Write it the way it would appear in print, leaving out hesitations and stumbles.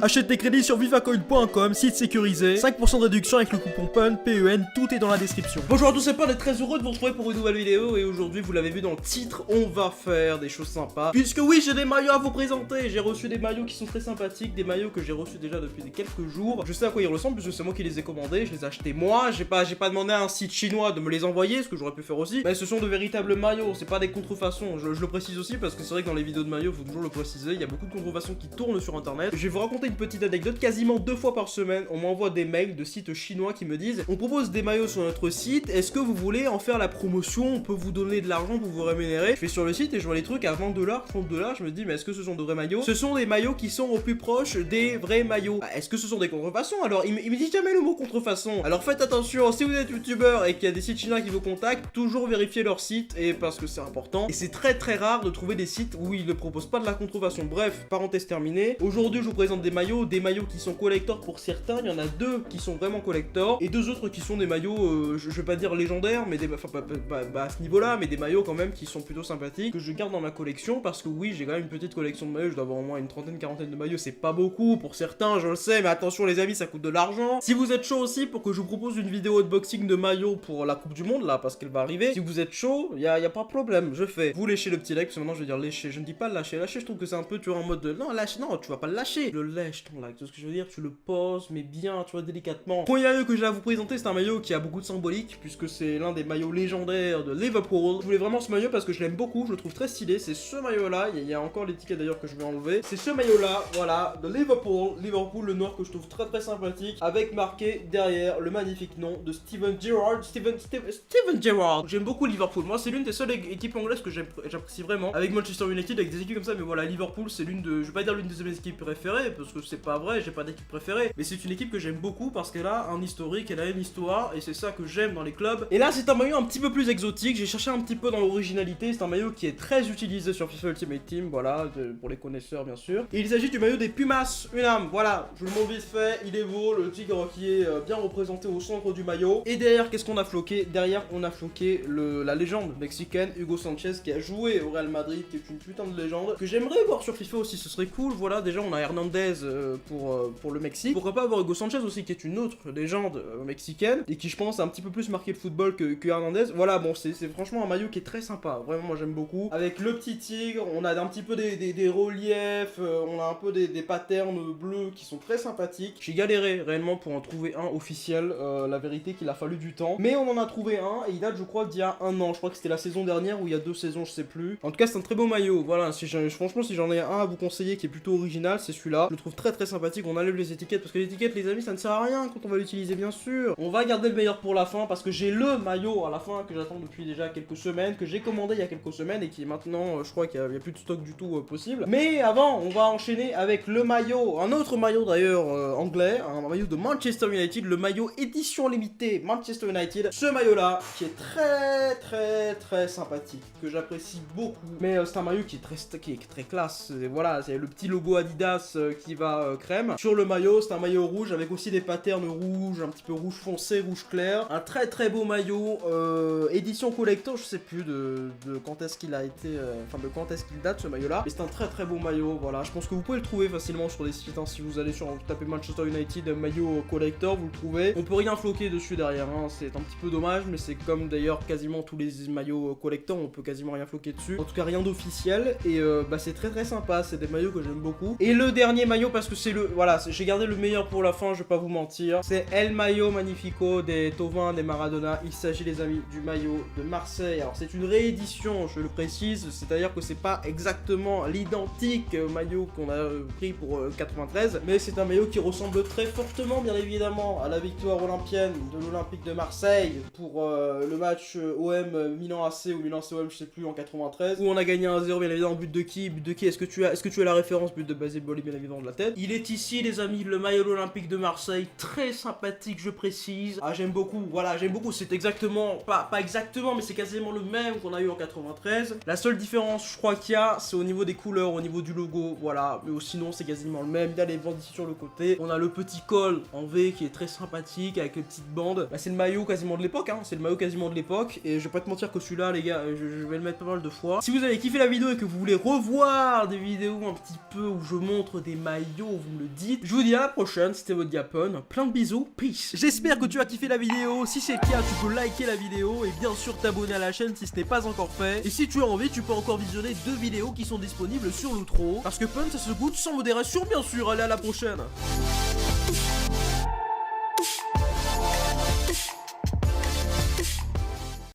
Achète tes crédits sur vivacoin.com, site sécurisé, 5% de réduction avec le coupon PEN, PEN, tout est dans la description. Bonjour à tous, c'est Paul, on est très heureux de vous retrouver pour une nouvelle vidéo et aujourd'hui, vous l'avez vu dans le titre, on va faire des choses sympas. Puisque oui, j'ai des maillots à vous présenter, j'ai reçu des maillots qui sont très sympathiques, des maillots que j'ai reçus déjà depuis quelques jours. Je sais à quoi ils ressemblent puisque c'est moi qui les ai commandés, je les ai achetés moi, j'ai pas demandé à un site chinois de me les envoyer, ce que j'aurais pu faire aussi. Mais ce sont de véritables maillots, c'est pas des contrefaçons, je le précise aussi parce que c'est vrai que dans les vidéos de maillots, faut toujours le préciser, il y a beaucoup de contrefaçons qui tournent sur internet. Je vais vous raconter une petite anecdote, quasiment 2 fois par semaine, on m'envoie des mails de sites chinois qui me disent on propose des maillots sur notre site, est-ce que vous voulez en faire la promotion, on peut vous donner de l'argent pour vous rémunérer. Je vais sur le site et je vois les trucs à 20$, 30$, je me dis mais est-ce que ce sont de vrais maillots? Ce sont des maillots qui sont au plus proche des vrais maillots. Est-ce que ce sont des contrefaçons? Alors il me dit jamais le mot contrefaçon. Alors faites attention, si vous êtes youtubeur et qu'il y a des sites chinois qui vous contactent, toujours vérifiez leur site et parce que c'est important. Et c'est très rare de trouver des sites où ils ne proposent pas de la contrefaçon. Bref, parenthèse terminée. Aujourd'hui je vous présente des maillots qui sont collector pour certains, il y en a 2 qui sont vraiment collector et 2 autres qui sont des maillots, je vais pas dire légendaires, mais enfin à ce niveau-là, mais des maillots quand même qui sont plutôt sympathiques, que je garde dans ma collection parce que oui, j'ai quand même une petite collection de maillots, je dois avoir au moins une trentaine, quarantaine de maillots, c'est pas beaucoup pour certains, je le sais, mais attention les amis, ça coûte de l'argent. Si vous êtes chaud aussi pour que je vous propose une vidéo unboxing de maillots pour la Coupe du Monde là, parce qu'elle va arriver, si vous êtes chaud, y a pas de problème, je fais. Vous léchez le petit like, parce que maintenant je vais dire lécher, je ne dis pas lâcher, je trouve que c'est un peu, tu vois, en mode de, non, lâche, non, tu vas pas le lâcher, le lèche ton like, tu vois ce que je veux dire, tu le poses, mais bien, tu vois, délicatement. Premier maillot que j'ai à vous présenter, c'est un maillot qui a beaucoup de symbolique, puisque c'est l'un des maillots légendaires de Liverpool. Je voulais vraiment ce maillot parce que je l'aime beaucoup, je le trouve très stylé, c'est ce maillot là, il y a encore l'étiquette d'ailleurs que je vais enlever, c'est ce maillot là, voilà, de Liverpool, le noir que je trouve très sympathique, avec marqué derrière le magnifique nom de Steven Gerrard, Steven Gerrard. J'aime beaucoup Liverpool, moi c'est l'une des seules équipes anglaises que j'apprécie vraiment, avec Manchester United, avec des équipes comme ça, mais voilà, Liverpool c'est l'une de, je vais pas dire l'une de mes équipes préférées, parce que c'est pas vrai, j'ai pas d'équipe préférée, mais c'est une équipe que j'aime beaucoup parce qu'elle a un historique, elle a une histoire, et c'est ça que j'aime dans les clubs. Et là c'est un maillot un petit peu plus exotique, j'ai cherché un petit peu dans l'originalité, c'est un maillot qui est très utilisé sur FIFA Ultimate Team, voilà, pour les connaisseurs bien sûr. Et il s'agit du maillot des Pumas Unam, voilà, je le montre vite fait, il est beau, le tigre qui est bien représenté au centre du maillot. Et derrière, qu'est-ce qu'on a floqué? Derrière, on a floqué la légende mexicaine Hugo Sanchez qui a joué au Real Madrid, qui est une putain de légende, que j'aimerais voir sur FIFA aussi, ce serait cool, voilà, déjà on a Hernandez pour le Mexique, pourquoi pas avoir Hugo Sanchez aussi qui est une autre légende mexicaine et qui je pense a un petit peu plus marqué le football que Hernandez. Voilà, bon c'est franchement un maillot qui est très sympa, vraiment moi j'aime beaucoup, avec le petit tigre, on a un petit peu des reliefs, on a un peu des patterns bleus qui sont très sympathiques. J'ai galéré réellement pour en trouver un officiel, la vérité qu'il a fallu du temps, mais on en a trouvé un et il date je crois d'il y a un an, je crois que c'était la saison dernière ou il y a 2 saisons, je sais plus. En tout cas c'est un très beau maillot, voilà, franchement si j'en ai un à vous conseiller qui est plutôt original, c'est celui-là, je le trouve très sympathique. On enlève les étiquettes parce que les étiquettes les amis ça ne sert à rien quand on va l'utiliser bien sûr. On va garder le meilleur pour la fin parce que j'ai le maillot à la fin que j'attends depuis déjà quelques semaines, que j'ai commandé il y a quelques semaines et qui est maintenant je crois qu'il n'y a plus de stock du tout possible. Mais avant on va enchaîner avec le maillot, un autre maillot d'ailleurs anglais, un maillot de Manchester United, le maillot édition limitée Manchester United. Ce maillot là qui est très sympathique, que j'apprécie beaucoup, mais c'est un maillot qui est très classe. Voilà, c'est le petit logo Adidas qui va crème. Sur le maillot, c'est un maillot rouge avec aussi des patterns rouges, un petit peu rouge foncé, rouge clair. Un très beau maillot, édition collector, je sais plus de quand est-ce qu'il a été, enfin de quand est-ce qu'il date ce maillot là. Mais c'est un très beau maillot, voilà. Je pense que vous pouvez le trouver facilement sur des sites, hein. Si vous allez vous tapez Manchester United maillot collector, vous le trouvez. On peut rien floquer dessus derrière, hein. C'est un petit peu dommage, mais c'est comme d'ailleurs quasiment tous les maillots collector, on peut quasiment rien floquer dessus. En tout cas rien d'officiel, et c'est très sympa, c'est des maillots que j'aime beaucoup. Et le dernier maillot, parce que c'est le, voilà, j'ai gardé le meilleur pour la fin, je vais pas vous mentir, c'est El Maillot Magnifico des Tovin, des Maradona. Il s'agit les amis du maillot de Marseille. Alors c'est une réédition, je le précise, c'est-à-dire que c'est pas exactement l'identique maillot qu'on a pris pour 93, mais c'est un maillot qui ressemble très fortement bien évidemment à la victoire olympienne de l'Olympique de Marseille pour le match OM Milan AC ou Milan AC OM, je sais plus, en 93, où on a gagné 1-0 bien évidemment. But de qui? Est-ce que tu as la référence? But de Basile Boli bien évidemment de la tête. Il est ici les amis, le maillot de l'Olympique de Marseille, très sympathique je précise. Ah j'aime beaucoup, voilà j'aime beaucoup, c'est exactement, pas exactement mais c'est quasiment le même qu'on a eu en 93. La seule différence je crois qu'il y a c'est au niveau des couleurs, au niveau du logo, voilà, mais sinon c'est quasiment le même. Il y a les bandes ici sur le côté, on a le petit col en V qui est très sympathique avec les petites bandes. Bah, c'est le maillot quasiment de l'époque, hein, c'est le maillot quasiment de l'époque et je vais pas te mentir que celui-là les gars, je vais le mettre pas mal de fois. Si vous avez kiffé la vidéo et que vous voulez revoir des vidéos un petit peu où je montre des maillots vidéo ou vous me le dites. Je vous dis à la prochaine, c'était votre Gapon, plein de bisous, peace. J'espère que tu as kiffé la vidéo, si c'est le cas tu peux liker la vidéo et bien sûr t'abonner à la chaîne si ce n'est pas encore fait. Et si tu as envie tu peux encore visionner 2 vidéos qui sont disponibles sur l'outro. Parce que Pun ça se goûte sans modération bien sûr, allez à la prochaine.